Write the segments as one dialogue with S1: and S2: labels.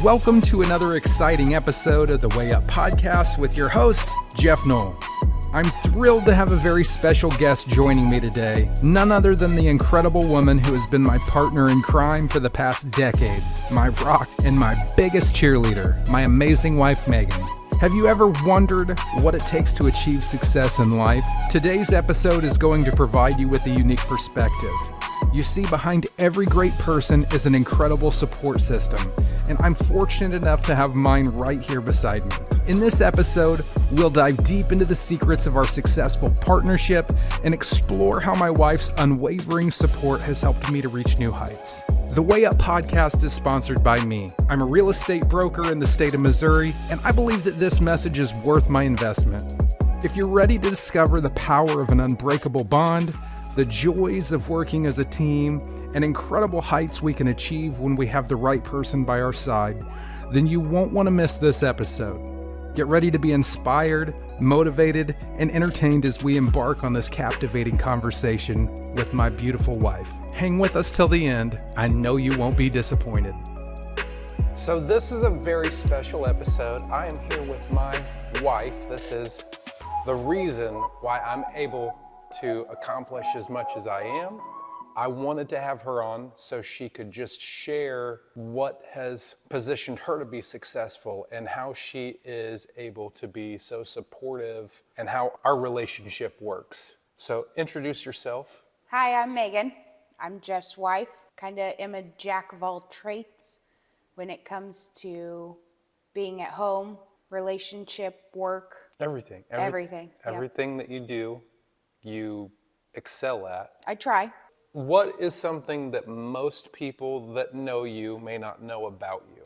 S1: Welcome to another exciting episode of the Way Up Podcast with your host, Geoff Knoll. I'm thrilled to have a very special guest joining me today, none other than the incredible woman who has been my partner in crime for the past decade, my rock and my biggest cheerleader, my amazing wife, Megan. Have you ever wondered what it takes to achieve success in life? Today's episode is going to provide you with a unique perspective. You see, behind every great person is an incredible support system, and I'm fortunate enough to have mine right here beside me. In this episode, we'll dive deep into the secrets of our successful partnership and explore how my wife's unwavering support has helped me to reach new heights. The Way Up Podcast is sponsored by me. I'm a real estate broker in the state of Missouri, and I believe that this message is worth my investment. If you're ready to discover the power of an unbreakable bond, the joys of working as a team, and incredible heights we can achieve when we have the right person by our side, then you won't want to miss this episode. Get ready to be inspired, motivated, and entertained as we embark on this captivating conversation with my beautiful wife. Hang with us till the end. I know you won't be disappointed. So this is a very special episode. I am here with my wife. This is the reason why I'm able to accomplish as much as I am. I wanted to have her on so she could just share what has positioned her to be successful and how she is able to be so supportive and how our relationship works. So introduce yourself.
S2: Hi, I'm Megan. I'm Geoff's wife. Kind of am a jack of all traits when it comes to being at home, relationship, work.
S1: Everything.
S2: Everything.
S1: Everything that you do, you excel at.
S2: I try.
S1: What is something that most people that know you may not know about you?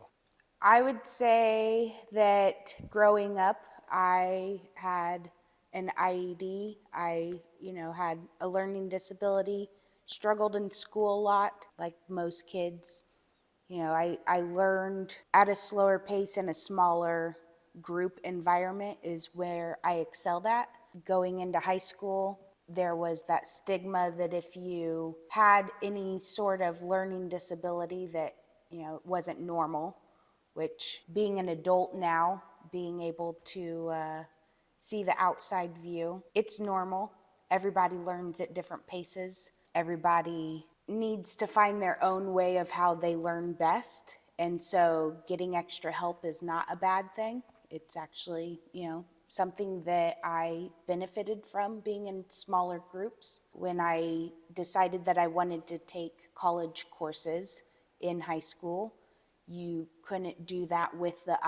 S2: I would say that growing up, I had an IED. I, had a learning disability, struggled in school a lot, like most kids. I learned at a slower pace in a smaller group environment is where I excelled at. Going into high school, there was that stigma that if you had any sort of learning disability that, wasn't normal, which being an adult now, being able to see the outside view, it's normal. Everybody learns at different paces. Everybody needs to find their own way of how they learn best. And so getting extra help is not a bad thing. It's actually, something that I benefited from being in smaller groups. When I decided that I wanted to take college courses in high school, you couldn't do that with the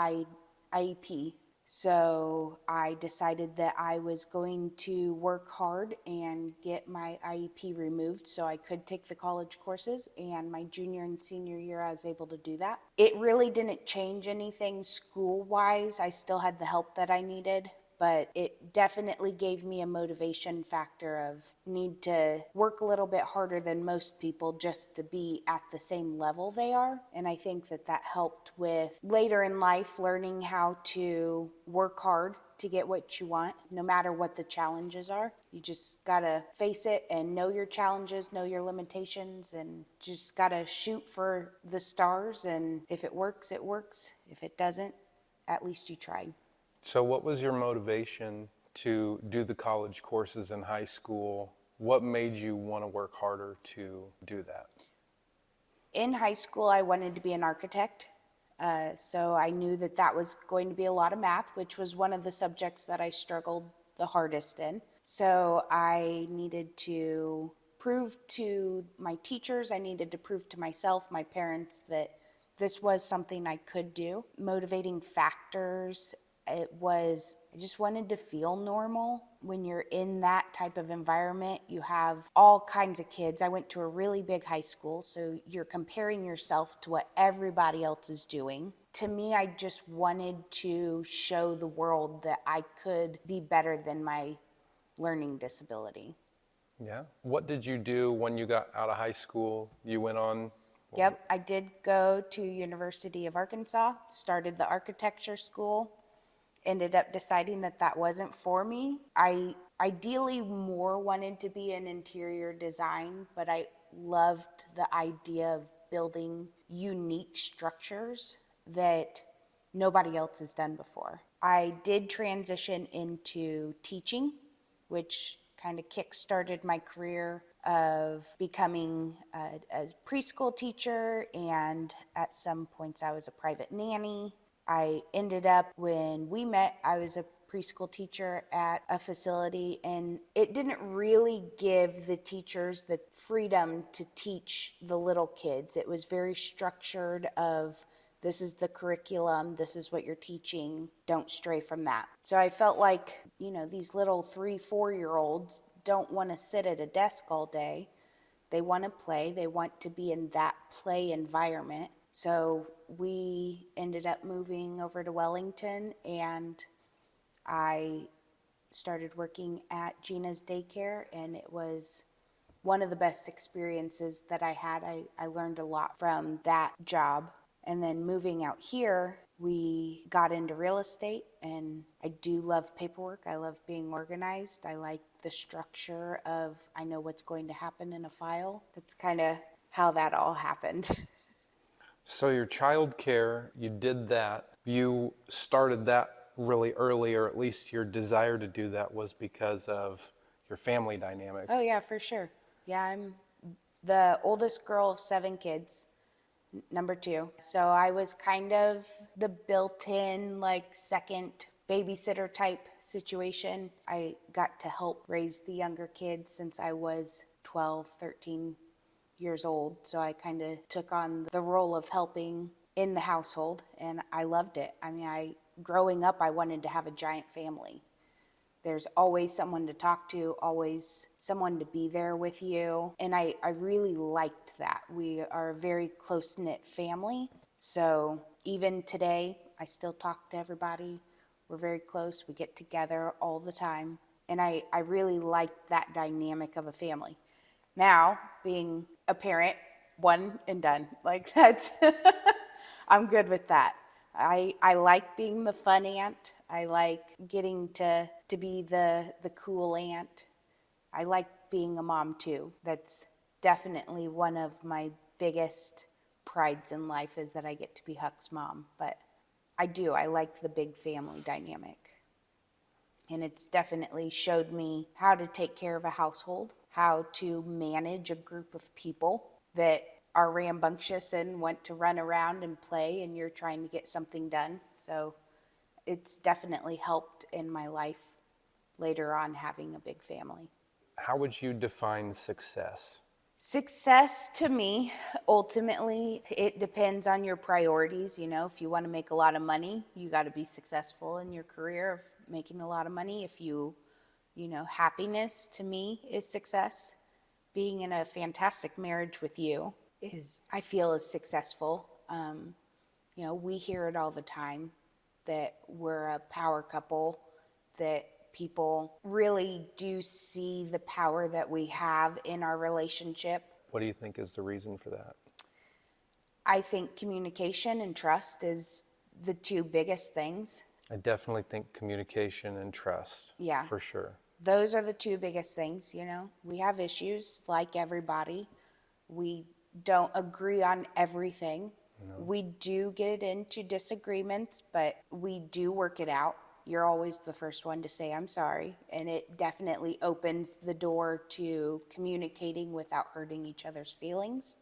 S2: IEP. So I decided that I was going to work hard and get my IEP removed so I could take the college courses, and my junior and senior year I was able to do that. It really didn't change anything school-wise. I still had the help that I needed, but it definitely gave me a motivation factor of need to work a little bit harder than most people just to be at the same level they are. And I think that helped with later in life learning how to work hard to get what you want, no matter what the challenges are. You just gotta face it and know your challenges, know your limitations, and just gotta shoot for the stars. And if it works, it works. If it doesn't, at least you tried.
S1: So what was your motivation to do the college courses in high school? What made you want to work harder to do that?
S2: In high school, I wanted to be an architect. So I knew that was going to be a lot of math, which was one of the subjects that I struggled the hardest in. So I needed to prove to my teachers, I needed to prove to myself, my parents, that this was something I could do. Motivating factors, I just wanted to feel normal. When you're in that type of environment, you have all kinds of kids. I went to a really big high school, so you're comparing yourself to what everybody else is doing. To me, I just wanted to show the world that I could be better than my learning disability.
S1: Yeah. What did you do when you got out of high school? You went on?
S2: Yep, I did go to University of Arkansas, started the architecture school. Ended up deciding that wasn't for me. I ideally more wanted to be in interior design, but I loved the idea of building unique structures that nobody else has done before. I did transition into teaching, which kind of kick-started my career of becoming a preschool teacher, and at some points I was a private nanny. I ended up, when we met, I was a preschool teacher at a facility, and it didn't really give the teachers the freedom to teach the little kids. It was very structured of, this is the curriculum, this is what you're teaching, don't stray from that. So I felt like, these little 3-4-year-olds don't want to sit at a desk all day. They want to play, they want to be in that play environment. So we ended up moving over to Wellington, and I started working at Gina's daycare, and it was one of the best experiences that I had. I learned a lot from that job. And then moving out here, we got into real estate, and I do love paperwork. I love being organized. I like the structure of, I know what's going to happen in a file. That's kind of how that all happened.
S1: So your child care, you did that. You started that really early, or at least your desire to do that was because of your family dynamic.
S2: Oh yeah, for sure. Yeah, I'm the oldest girl of 7 kids, number 2. So I was kind of the built-in, second babysitter type situation. I got to help raise the younger kids since I was 12, 13 years old. So I kind of took on the role of helping in the household, and I loved it. I mean, growing up, I wanted to have a giant family. There's always someone to talk to, always someone to be there with you. And I really liked that. We are a very close-knit family. So even today, I still talk to everybody. We're very close. We get together all the time. And I really liked that dynamic of a family. Now, being a parent, one and done. That's, I'm good with that. I like being the fun aunt. I like getting to be the cool aunt. I like being a mom too. That's definitely one of my biggest prides in life, is that I get to be Huck's mom. But I like the big family dynamic. And it's definitely showed me how to take care of a household, how to manage a group of people that are rambunctious and want to run around and play, and you're trying to get something done. So it's definitely helped in my life later on, having a big family.
S1: How would you define success?
S2: Success to me, ultimately, it depends on your priorities. If you want to make a lot of money, you got to be successful in your career of making a lot of money. If happiness to me is success. Being in a fantastic marriage with you I feel is successful. We hear it all the time that we're a power couple, that people really do see the power that we have in our relationship.
S1: What do you think is the reason for that?
S2: I think communication and trust is the 2 biggest things.
S1: I definitely think communication and trust.
S2: Yeah.
S1: For sure.
S2: Those are the 2 biggest things. We have issues like everybody. We don't agree on everything. No. We do get into disagreements, but we do work it out. You're always the first one to say, I'm sorry. And it definitely opens the door to communicating without hurting each other's feelings.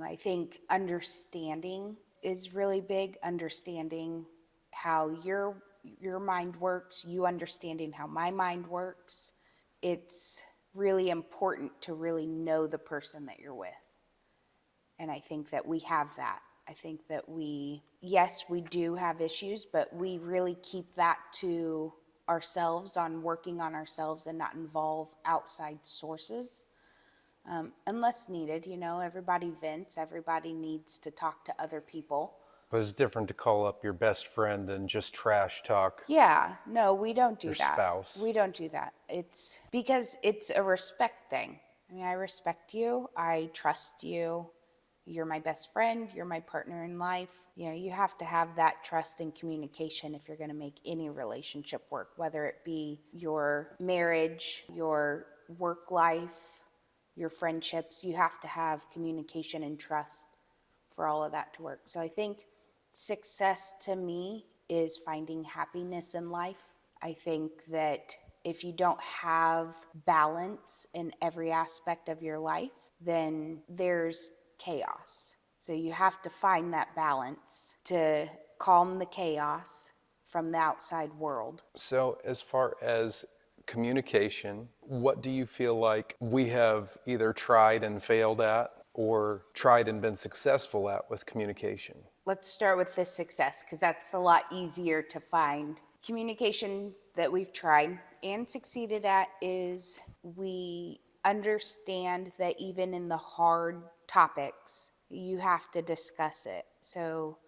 S2: I think understanding is really big. Understanding how your mind works, you understanding how my mind works. It's really important to really know the person that you're with. And I think that we have that. I think that yes, we do have issues, but we really keep that to ourselves, on working on ourselves, and not involve outside sources. Unless needed, everybody vents, everybody needs to talk to other people.
S1: But it's different to call up your best friend and just trash talk.
S2: Yeah, no, we don't do
S1: your
S2: that.
S1: Spouse.
S2: We don't do that. It's because it's a respect thing. I respect you, I trust you. You're my best friend, you're my partner in life. You have to have that trust and communication if you're going to make any relationship work, whether it be your marriage, your work life, your friendships. You have to have communication and trust for all of that to work. So I think success to me is finding happiness in life. I think that if you don't have balance in every aspect of your life, then there's chaos. So you have to find that balance to calm the chaos from the outside world.
S1: So, as far as communication, what do you feel like we have either tried and failed at or tried and been successful at with communication?
S2: Let's start with the success because that's a lot easier to find. Communication that we've tried and succeeded at is we understand that even in the hard topics, you have to discuss it. So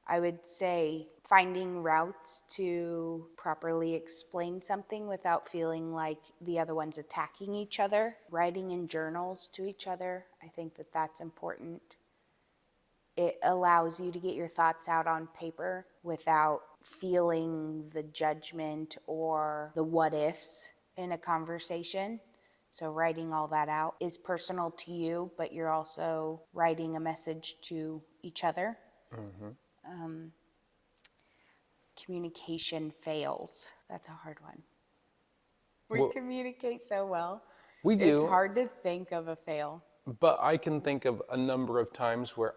S2: I would say finding routes to properly explain something without feeling like the other one's attacking each other, writing in journals to each other. I think that that's important. It allows you to get your thoughts out on paper without feeling the judgment or the what ifs in a conversation. So writing all that out is personal to you, but you're also writing a message to each other. Communication fails. That's a hard one. We communicate so well.
S1: We do.
S2: It's hard to think of a fail.
S1: But I can think of a number of times where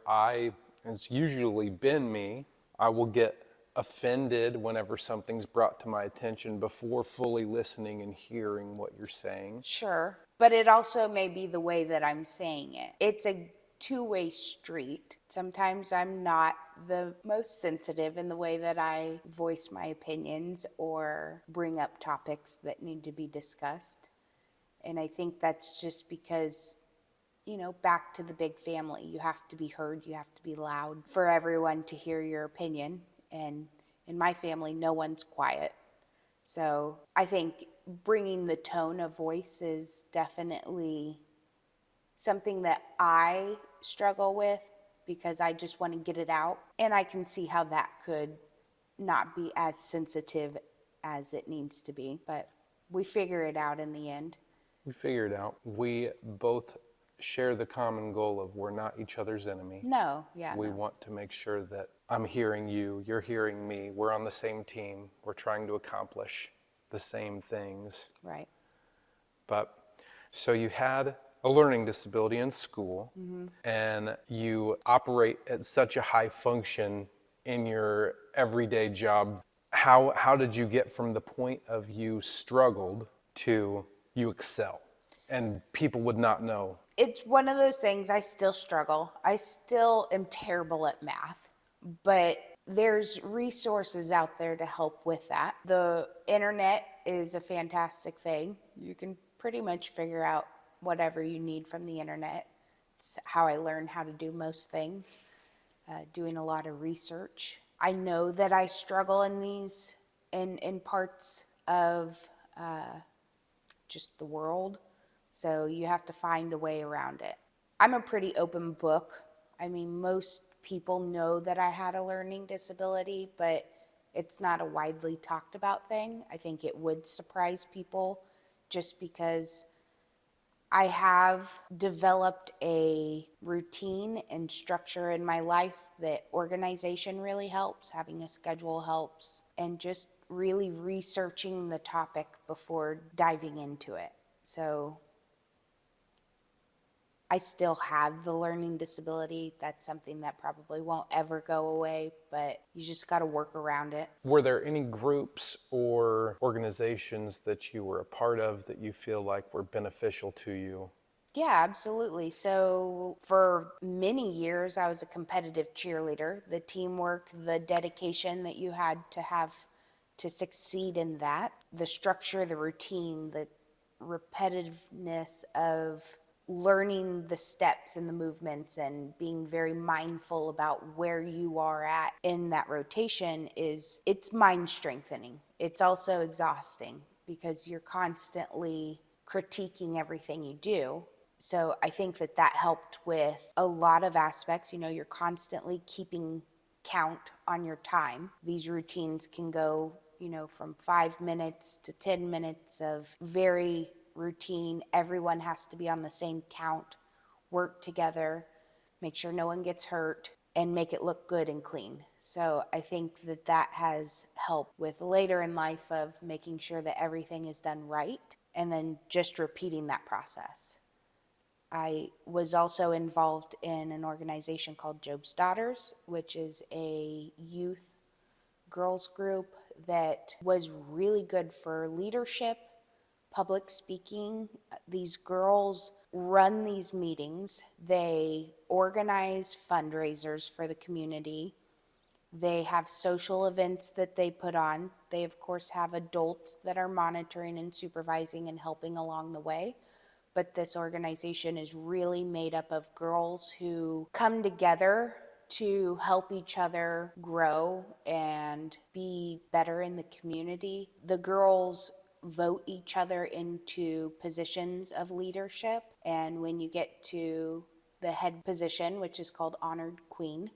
S1: it's usually been me, I will get offended whenever something's brought to my attention before fully listening and hearing what you're saying.
S2: Sure. But it also may be the way that I'm saying it. It's a two-way street. Sometimes I'm not the most sensitive in the way that I voice my opinions or bring up topics that need to be discussed. And I think that's just because, back to the big family, you have to be heard, you have to be loud for everyone to hear your opinion. And in my family, no one's quiet. So I think bringing the tone of voice is definitely something that I struggle with because I just want to get it out. And I can see how that could not be as sensitive as it needs to be. But we figure it out in the end.
S1: We figure it out. We both share the common goal of we're not each other's enemy.
S2: No, yeah.
S1: We want to make sure that I'm hearing you, you're hearing me, we're on the same team, we're trying to accomplish the same things.
S2: Right.
S1: But so you had a learning disability in school, and you operate at such a high function in your everyday job. How did you get from the point of you struggled to you excel and people would not know?
S2: It's one of those things. I still struggle. I still am terrible at math, but there's resources out there to help with that. The internet is a fantastic thing. You can pretty much figure out whatever you need from the internet. It's how I learned how to do most things, doing a lot of research. I know that I struggle in in parts of just the world. So you have to find a way around it. I'm a pretty open book. I mean, most people know that I had a learning disability, but it's not a widely talked about thing. I think it would surprise people just because I have developed a routine and structure in my life that organization really helps, having a schedule helps, and just really researching the topic before diving into it. So I still have the learning disability. That's something that probably won't ever go away, but you just got to work around it.
S1: Were there any groups or organizations that you were a part of that you feel like were beneficial to you?
S2: Yeah, absolutely. So for many years, I was a competitive cheerleader. The teamwork, the dedication that you had to have to succeed in that, the structure, the routine, the repetitiveness of learning the steps and the movements and being very mindful about where you are at in that rotation it's mind strengthening. It's also exhausting because you're constantly critiquing everything you do. So I think that helped with a lot of aspects. You're constantly keeping count on your time. These routines can go, from 5 minutes to 10 minutes of very routine. Everyone has to be on the same count, work together. make sure no one gets hurt, and make it look good and clean. So I think that that has helped with later in life of making sure that everything is done right and then just repeating that process. I was also involved in an organization called Job's Daughters, which is a youth girls group that was really good for leadership, public speaking. These girls run these meetings, they organize fundraisers for the community, they have social events that they put on. They, of course, have adults that are monitoring and supervising and helping along the way. But this organization is really made up of girls who come together to help each other grow and be better in the community. The girls vote each other into positions of leadership. And when you get to the head position, which is called Honored Queen,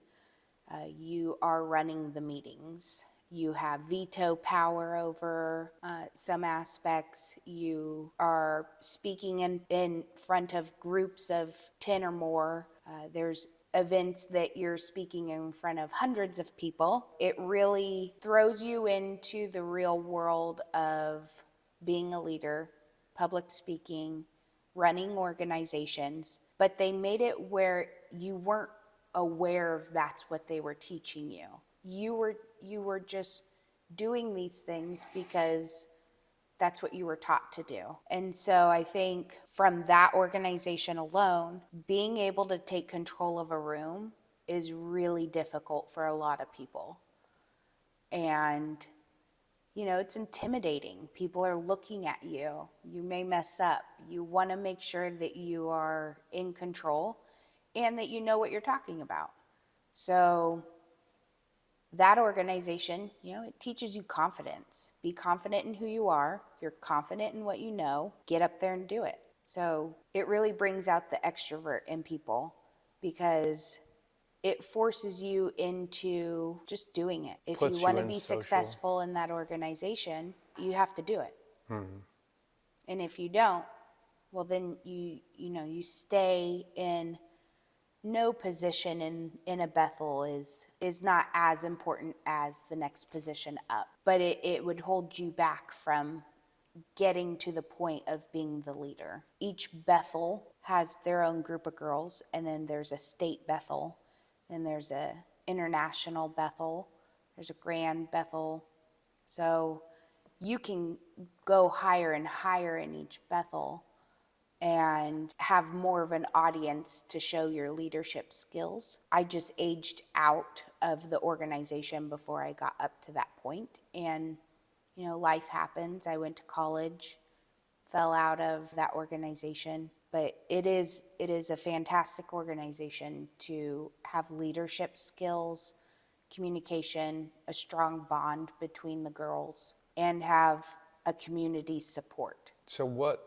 S2: you are running the meetings. You have veto power over some aspects. You are speaking in front of groups of 10 or more. There's events that you're speaking in front of hundreds of people. It really throws you into the real world of being a leader, public speaking, running organizations, but they made it where you weren't aware of that's what they were teaching you. You were just doing these things because that's what you were taught to do. And so I think from that organization alone, being able to take control of a room is really difficult for a lot of people. And it's intimidating. People are looking at you. You may mess up. You want to make sure that you are in control and that you know what you're talking about. So that organization, it teaches you confidence. Be confident in who you are. You're confident in what you know. Get up there and do it. So it really brings out the extrovert in people because it forces you into just doing it. If you want to be successful in that organization, you have to do it. And if you don't, well, then you stay in no position in a Bethel is not as important as the next position up. But it would hold you back from getting to the point of being the leader. Each Bethel has their own group of girls, and then there's a state Bethel, then there's a international Bethel, there's a grand Bethel. So you can go higher and higher in each Bethel and have more of an audience to show your leadership skills. I just aged out of the organization before I got up to that point. And, life happens. I went to college, fell out of that organization. But it is a fantastic organization to have leadership skills, communication, a strong bond between the girls, and have a community support.
S3: So what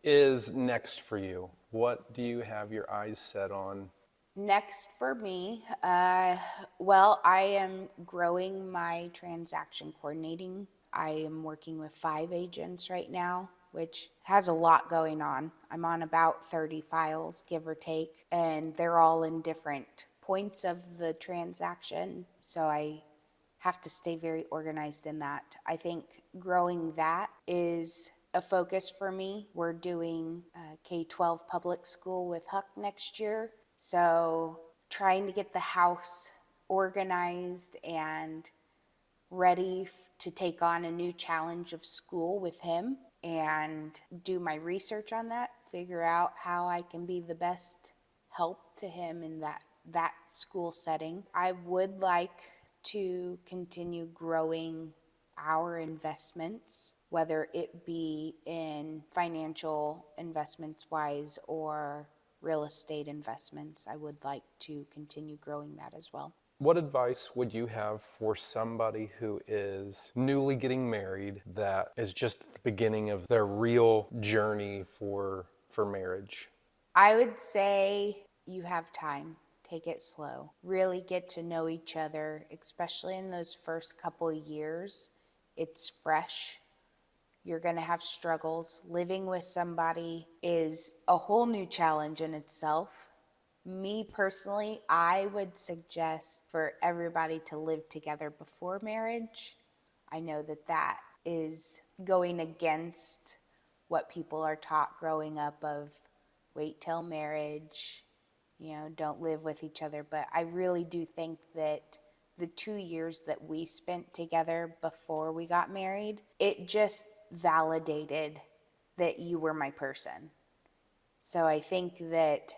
S3: is next for you? What do you have your eyes set on?
S2: Next for me, well, I am growing my transaction coordinating. I am working with 5 agents right now, which has a lot going on. I'm on about 30 files, give or take, and they're all in different points of the transaction. So I have to stay very organized in that. I think growing that is a focus for me. We're doing K-12 public school with Huck next year. So trying to get the house organized and ready to take on a new challenge of school with him and do my research on that, figure out how I can be the best help to him in that school setting. I would like to continue growing our investments, whether it be in financial investments wise or real estate investments. I would like to continue growing that as well.
S3: What advice would you have for somebody who is newly getting married that is just at the beginning of their real journey for marriage?
S2: I would say you have time. Take it slow. Really get to know each other, especially in those first couple of years. It's fresh. You're going to have struggles. Living with somebody is a whole new challenge in itself. Me personally, I would suggest for everybody to live together before marriage. I know that that is going against what people are taught growing up of wait till marriage, don't live with each other. But I really do think that the 2 years that we spent together before we got married, it just validated that you were my person. So I think that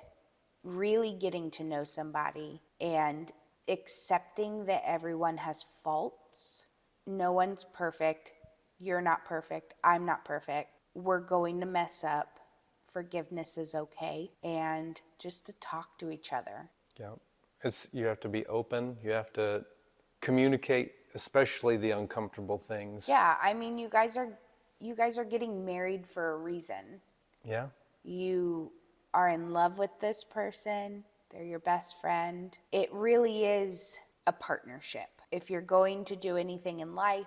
S2: really getting to know somebody and accepting that everyone has faults. No one's perfect. You're not perfect. I'm not perfect. We're going to mess up. Forgiveness is okay. And just to talk to each other.
S3: Yeah. You have to be open. You have to communicate, especially the uncomfortable things.
S2: Yeah, I mean, you guys are getting married for a reason.
S3: Yeah.
S2: You are in love with this person. They're your best friend. It really is a partnership. If you're going to do anything in life,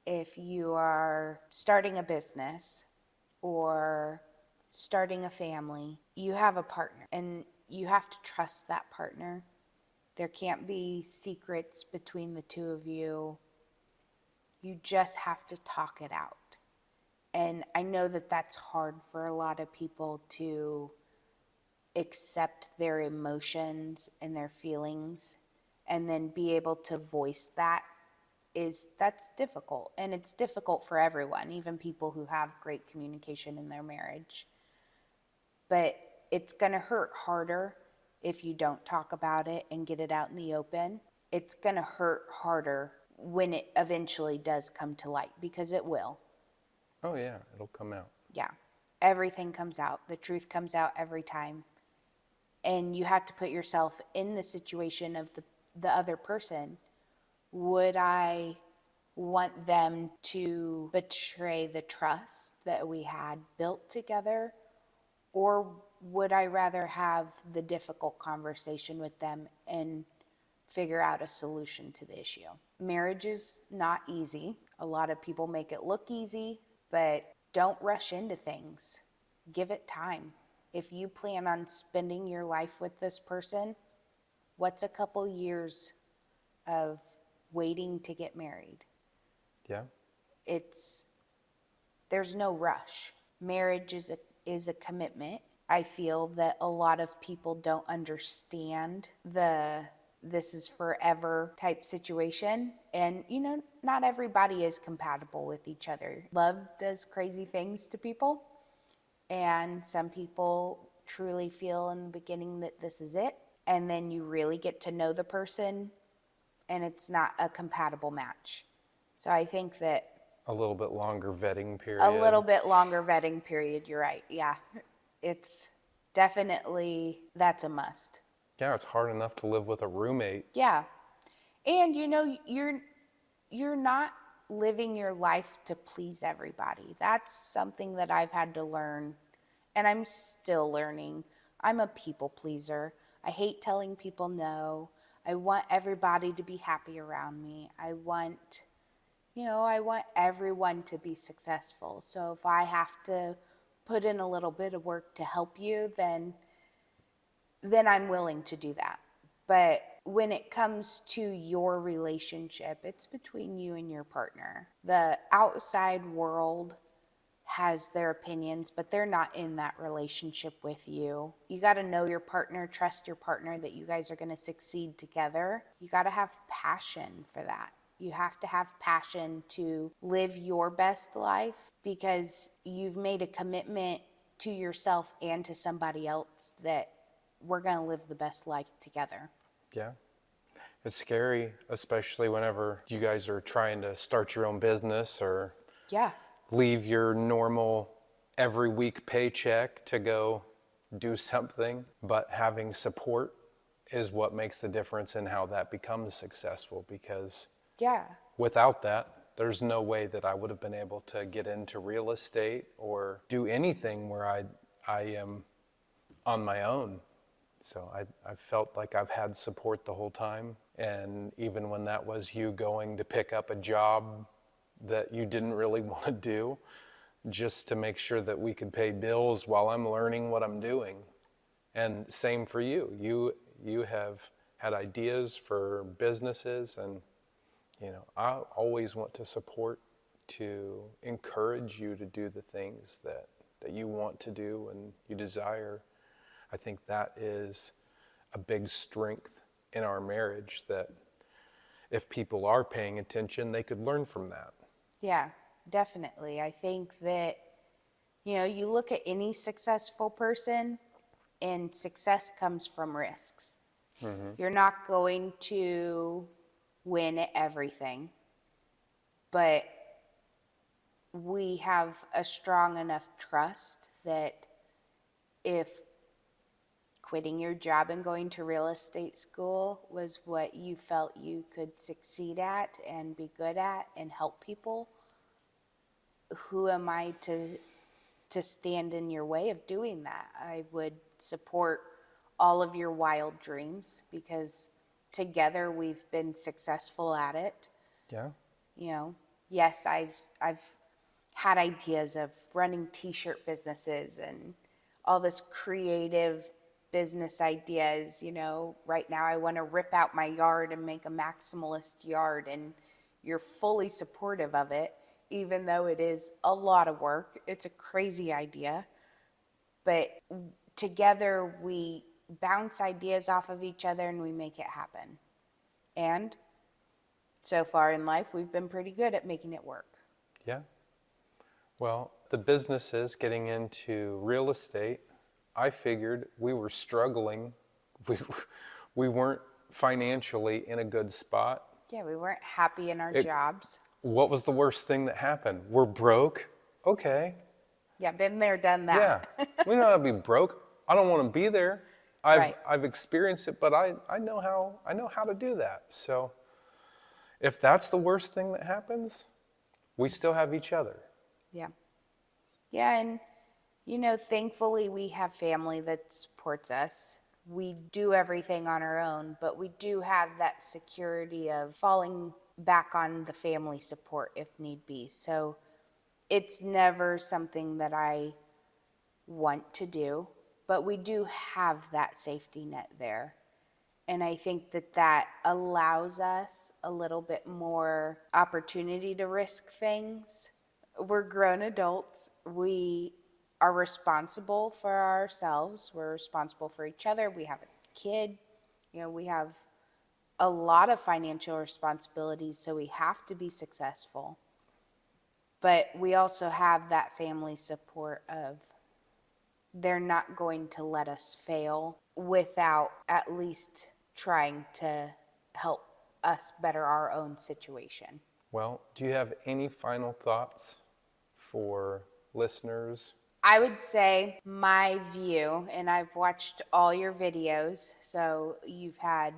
S2: if you are starting a business or starting a family, you have a partner and you have to trust that partner. There can't be secrets between the two of you. You just have to talk it out. And I know that that's hard for a lot of people to accept their emotions and their feelings and then be able to voice that's difficult. And it's difficult for everyone, even people who have great communication in their marriage. But it's going to hurt harder if you don't talk about it and get it out in the open. It's going to hurt harder when it eventually does come to light, because it will.
S3: Oh, yeah, it'll come out.
S2: Yeah. Everything comes out. The truth comes out every time. And you have to put yourself in the situation of the other person. Would I want them to betray the trust that we had built together? Or would I rather have the difficult conversation with them and figure out a solution to the issue? Marriage is not easy. A lot of people make it look easy, but don't rush into things. Give it time. If you plan on spending your life with this person, what's a couple years of waiting to get married?
S3: Yeah.
S2: There's no rush. Marriage is a commitment. I feel that a lot of people don't understand this is forever type situation. And, not everybody is compatible with each other. Love does crazy things to people. And some people truly feel in the beginning that this is it. And then you really get to know the person and it's not a compatible match. So I think that
S3: A little bit longer vetting period.
S2: a little bit longer vetting period, you're right. Yeah. It's definitely, that's a must.
S3: Yeah, it's hard enough to live with a roommate.
S2: Yeah. And you're not living your life to please everybody. That's something that I've had to learn, and I'm still learning. I'm a people pleaser. I hate telling people no. I want everybody to be happy around me. I want everyone to be successful. So if I have to put in a little bit of work to help you, then I'm willing to do that. But when it comes to your relationship, it's between you and your partner. The outside world has their opinions, but they're not in that relationship with you. You got to know your partner, trust your partner, that you guys are going to succeed together. You got to have passion for that. You have to have passion to live your best life, because you've made a commitment to yourself and to somebody else that we're going to live the best life together.
S3: Yeah. It's scary, especially whenever you guys are trying to start your own business or
S2: Yeah.
S3: leave your normal every week paycheck to go do something. But having support is what makes the difference in how that becomes successful, because
S2: Yeah.
S3: without that, there's no way that I would have been able to get into real estate or do anything where I am on my own. So I felt like I've had support the whole time. And even when that was you going to pick up a job that you didn't really want to do, just to make sure that we could pay bills while I'm learning what I'm doing. And same for you. You have had ideas for businesses, and I always want to support, to encourage you to do the things that you want to do and you desire. I think that is a big strength in our marriage, that if people are paying attention, they could learn from that.
S2: Yeah, definitely. I think that, you look at any successful person, and success comes from risks. You're not going to win at everything, but we have a strong enough trust that if quitting your job and going to real estate school was what you felt you could succeed at and be good at and help people, who am I to stand in your way of doing that? I would support all of your wild dreams, because together we've been successful at it.
S3: Yeah.
S2: Yes, I've had ideas of running t-shirt businesses and all this creative business ideas. Right now I want to rip out my yard and make a maximalist yard, and you're fully supportive of it, even though it is a lot of work. It's a crazy idea, but together we bounce ideas off of each other and we make it happen. And so far in life, we've been pretty good at making it work.
S3: Yeah. Well, the businesses, getting into real estate, I figured we were struggling. We weren't financially in a good spot.
S2: Yeah, we weren't happy in our jobs.
S3: What was the worst thing that happened? We're broke. Okay.
S2: Yeah, been there, done that.
S3: Yeah. We know how to be broke. I don't want to be there.
S2: Right.
S3: I've experienced it, but I know how to do that. So if that's the worst thing that happens, we still have each other.
S2: Yeah. Yeah, and thankfully we have family that supports us. We do everything on our own, but we do have that security of falling back on the family support if need be. So it's never something that I want to do, but we do have that safety net there. And I think that allows us a little bit more opportunity to risk things. We're grown adults. We are responsible for ourselves. We're responsible for each other. We have a kid. We have a lot of financial responsibilities, so we have to be successful. But we also have that family support of, they're not going to let us fail without at least trying to help us better our own situation.
S3: Well, do you have any final thoughts for listeners?
S2: I would say my view, and I've watched all your videos, so you've had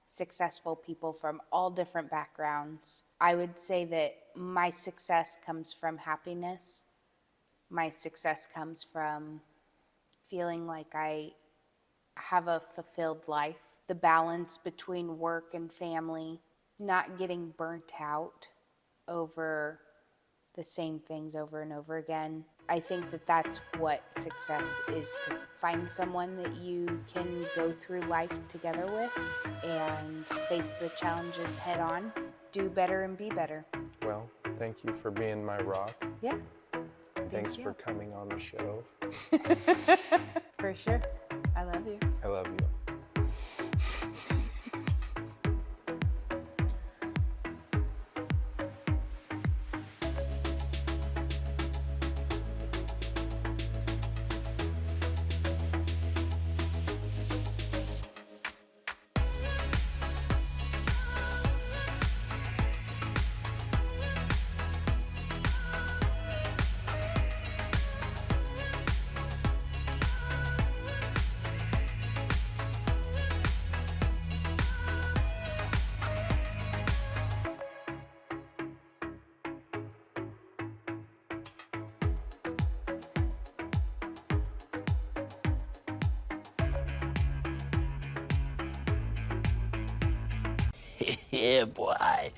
S2: successful people from all different backgrounds. I would say that my success comes from happiness. My success comes from feeling like I have a fulfilled life. The balance between work and family, not getting burnt out over the same things over and over again. I think that's what success is, to find someone that you can go through life together with and face the challenges head on, do better and be better.
S3: Well, thank you for being my rock.
S2: Yeah.
S3: Thanks for coming on the show.
S2: For sure. I love you.
S3: I love you.
S4: Yeah, boy.